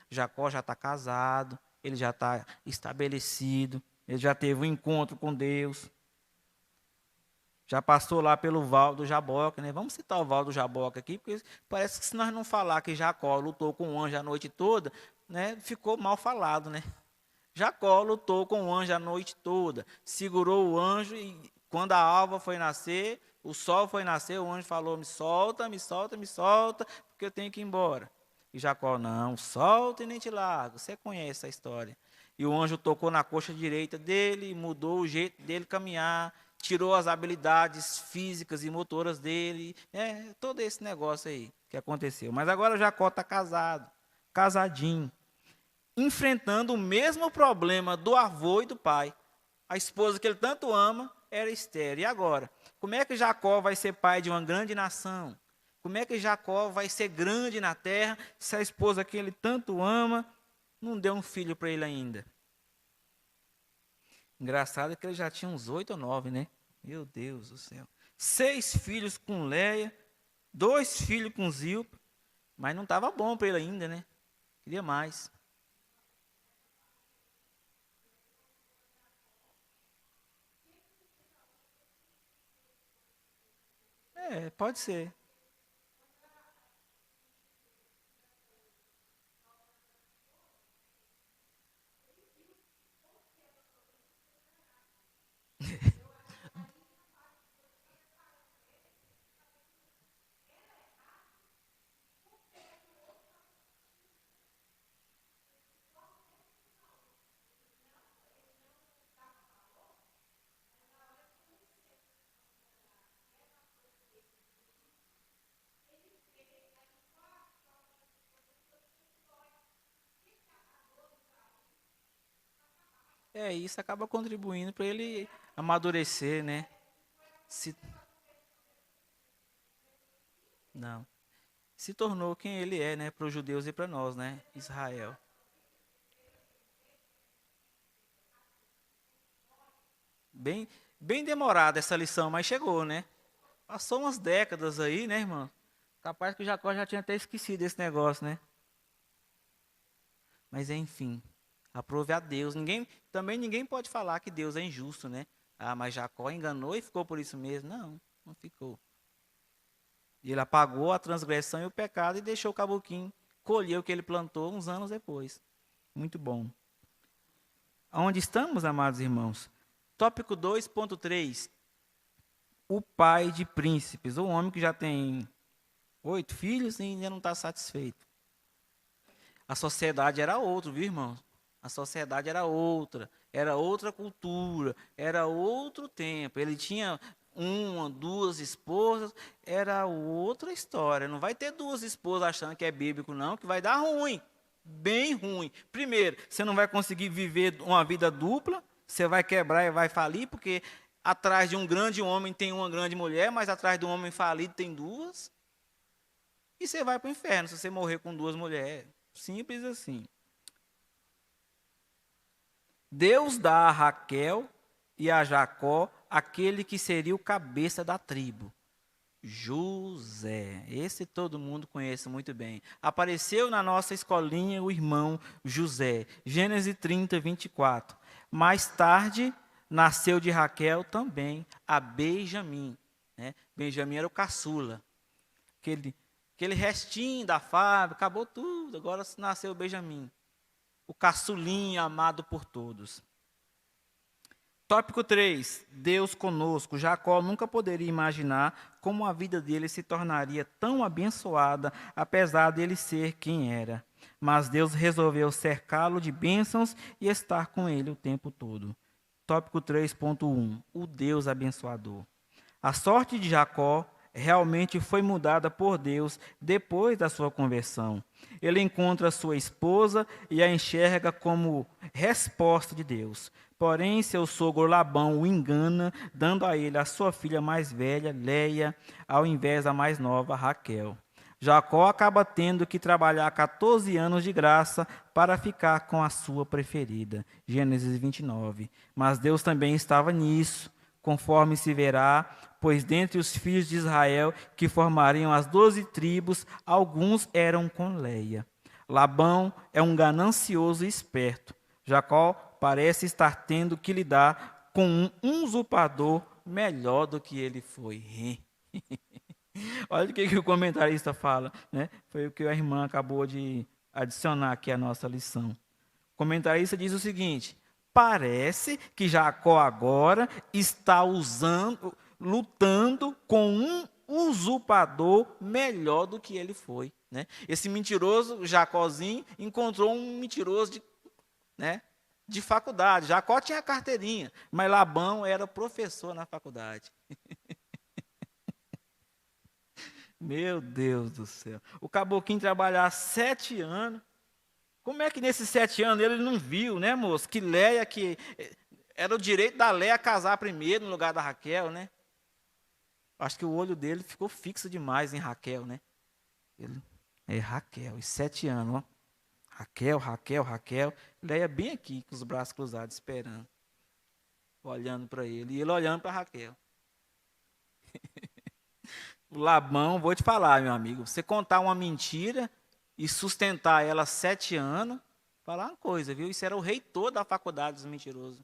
Jacó já está casado, ele já está estabelecido, ele já teve um encontro com Deus, já passou lá pelo Val do Jaboque, Vamos citar o Val do Jaboque aqui, porque parece que se nós não falar que Jacó lutou com o anjo a noite toda, ficou mal falado, Jacó lutou com o anjo a noite toda, segurou o anjo e quando a alva foi nascer, o sol foi nascer, o anjo falou: me solta, me solta, me solta, porque eu tenho que ir embora. E Jacó: não, solta e nem te largo. Você conhece a história. E o anjo tocou na coxa direita dele, mudou o jeito dele caminhar, tirou as habilidades físicas e motoras dele, todo esse negócio aí que aconteceu. Mas agora Jacó está casado, casadinho, enfrentando o mesmo problema do avô e do pai. A esposa que ele tanto ama era estéril. E agora? Como é que Jacó vai ser pai de uma grande nação? Como é que Jacó vai ser grande na terra se a esposa que ele tanto ama não deu um filho para ele ainda? Engraçado que ele já tinha uns 8 ou 9, Meu Deus do céu. 6 filhos com Leia, 2 filhos com Zilpa, mas não estava bom para ele ainda, Queria mais. Pode ser. Isso acaba contribuindo para ele amadurecer, né? Se, não. Se tornou quem ele é, né? Para os judeus e para nós, né? Israel. Bem, bem demorada essa lição, mas chegou, né? Passou umas décadas aí, né, irmão? Capaz que o Jacó já tinha até esquecido esse negócio, né? Mas enfim, aprove a Deus. Também ninguém pode falar que Deus é injusto, né? Ah, mas Jacó enganou e ficou por isso mesmo. Não, não ficou. Ele apagou a transgressão e o pecado e deixou o caboquinho colher o que ele plantou uns anos depois. Muito bom. Aonde estamos, amados irmãos? Tópico 2.3. O pai de príncipes. O homem que já tem 8 filhos e ainda não está satisfeito. A sociedade era outra, viu, irmãos? A sociedade era outra cultura, era outro tempo. Ele tinha uma, duas esposas, era outra história. Não vai ter duas esposas achando que é bíblico, não, que vai dar ruim, bem ruim. Primeiro, você não vai conseguir viver uma vida dupla, você vai quebrar e vai falir, porque atrás de um grande homem tem uma grande mulher, mas atrás de um homem falido tem duas. E você vai para o inferno se você morrer com duas mulheres. Simples assim. Deus dá a Raquel e a Jacó aquele que seria o cabeça da tribo. José. Esse todo mundo conhece muito bem. Apareceu na nossa escolinha o irmão José. Gênesis 30, 24. Mais tarde, nasceu de Raquel também a Benjamim. Né? Benjamim era o caçula. Aquele restinho da fábrica, acabou tudo. Agora nasceu o Benjamim. O caçulinho amado por todos. Tópico 3. Deus conosco. Jacó nunca poderia imaginar como a vida dele se tornaria tão abençoada, apesar dele ser quem era. Mas Deus resolveu cercá-lo de bênçãos e estar com ele o tempo todo. Tópico 3.1. O Deus abençoador. A sorte de Jacó realmente foi mudada por Deus depois da sua conversão. Ele encontra sua esposa e a enxerga como resposta de Deus. Porém, seu sogro Labão o engana, dando a ele a sua filha mais velha, Léia, ao invés da mais nova, Raquel. Jacó acaba tendo que trabalhar 14 anos de graça para ficar com a sua preferida. Gênesis 29. Mas Deus também estava nisso, conforme se verá, pois dentre os filhos de Israel, que formariam as 12 tribos, alguns eram com Léia. Labão é um ganancioso e esperto. Jacó parece estar tendo que lidar com um usurpador melhor do que ele foi. Olha o que o comentarista fala, né? Foi o que a irmã acabou de adicionar aqui à nossa lição. O comentarista diz o seguinte: parece que Jacó agora está lutando com um usurpador melhor do que ele foi. Né? Esse mentiroso, Jacózinho, encontrou um mentiroso de faculdade. Jacó tinha carteirinha, mas Labão era professor na faculdade. Meu Deus do céu. O caboclinho trabalhar 7 anos. Como é que nesses 7 anos ele não viu, né, moço? Que Léia, que era o direito da Léia casar primeiro no lugar da Raquel, né? Acho que o olho dele ficou fixo demais em Raquel, né? Raquel, e 7 anos, ó. Raquel. Léia bem aqui, com os braços cruzados, esperando. Olhando para ele. E ele olhando para Raquel. O Labão, vou te falar, meu amigo. Você contar uma mentira e sustentar ela 7 anos, falar uma coisa, viu? Isso era o reitor da faculdade dos mentirosos.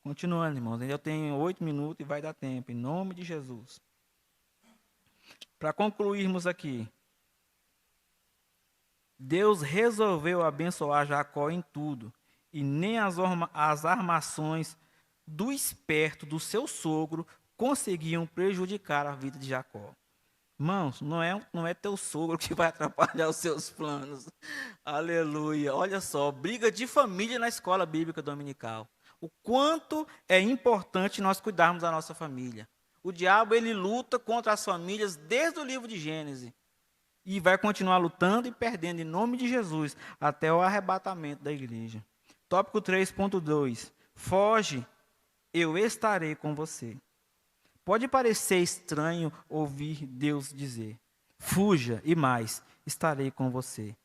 Continuando, irmãos. Eu tenho 8 minutos e vai dar tempo, em nome de Jesus. Para concluirmos aqui. Deus resolveu abençoar Jacó em tudo, e nem as armações do esperto do seu sogro conseguiam prejudicar a vida de Jacó. Irmãos, não é teu sogro que vai atrapalhar os seus planos. Aleluia. Olha só, briga de família na escola bíblica dominical. O quanto é importante nós cuidarmos da nossa família. O diabo, ele luta contra as famílias desde o livro de Gênesis. E vai continuar lutando e perdendo em nome de Jesus até o arrebatamento da igreja. Tópico 3.2. Foge, eu estarei com você. Pode parecer estranho ouvir Deus dizer: fuja e mais, estarei com você.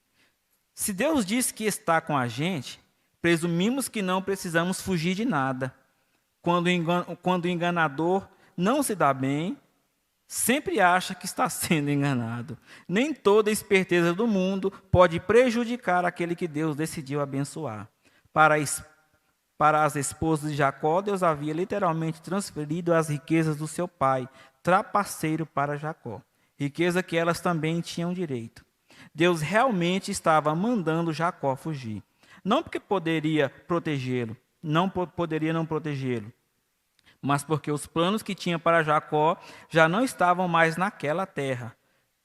Se Deus diz que está com a gente, presumimos que não precisamos fugir de nada. Quando o enganador não se dá bem, sempre acha que está sendo enganado. Nem toda a esperteza do mundo pode prejudicar aquele que Deus decidiu abençoar. Para as esposas de Jacó, Deus havia literalmente transferido as riquezas do seu pai, trapaceiro para Jacó. Riqueza que elas também tinham direito. Deus realmente estava mandando Jacó fugir. Não porque poderia protegê-lo, poderia não protegê-lo, mas porque os planos que tinha para Jacó já não estavam mais naquela terra.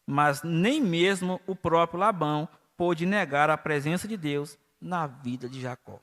Mas nem mesmo o próprio Labão pôde negar a presença de Deus na vida de Jacó.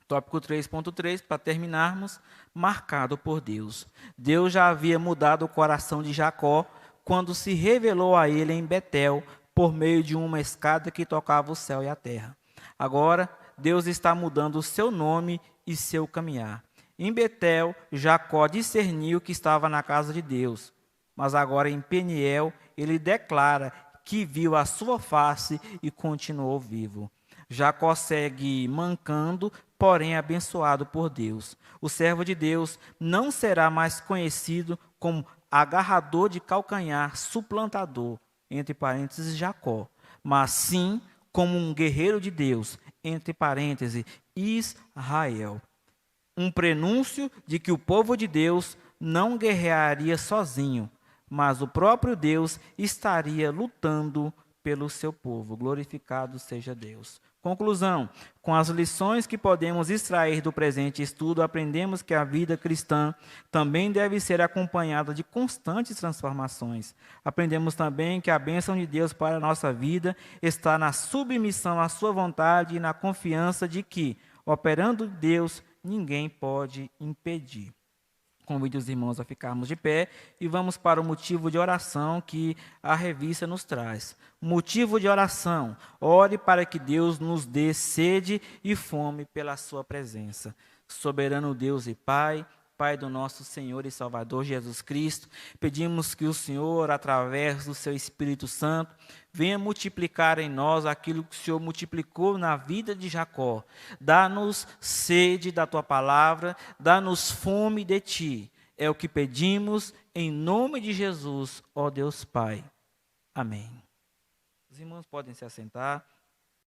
Tópico 3.3, para terminarmos, marcado por Deus. Deus já havia mudado o coração de Jacó quando se revelou a ele em Betel, por meio de uma escada que tocava o céu e a terra. Agora, Deus está mudando o seu nome e seu caminhar. Em Betel, Jacó discerniu que estava na casa de Deus, mas agora em Peniel, ele declara que viu a sua face e continuou vivo. Jacó segue mancando, porém abençoado por Deus. O servo de Deus não será mais conhecido como agarrador de calcanhar, suplantador, entre parênteses, Jacó, mas sim como um guerreiro de Deus, entre parênteses, Israel. Um prenúncio de que o povo de Deus não guerrearia sozinho, mas o próprio Deus estaria lutando pelo seu povo. Glorificado seja Deus. Conclusão: com as lições que podemos extrair do presente estudo, aprendemos que a vida cristã também deve ser acompanhada de constantes transformações. Aprendemos também que a bênção de Deus para a nossa vida está na submissão à sua vontade e na confiança de que, operando Deus, ninguém pode impedir. Convido os irmãos a ficarmos de pé e vamos para o motivo de oração que a revista nos traz. Motivo de oração: ore para que Deus nos dê sede e fome pela sua presença. Soberano Deus e Pai, Pai do nosso Senhor e Salvador Jesus Cristo, pedimos que o Senhor, através do seu Espírito Santo, venha multiplicar em nós aquilo que o Senhor multiplicou na vida de Jacó. Dá-nos sede da tua palavra, dá-nos fome de ti. É o que pedimos em nome de Jesus, ó Deus Pai. Amém. Os irmãos podem se assentar.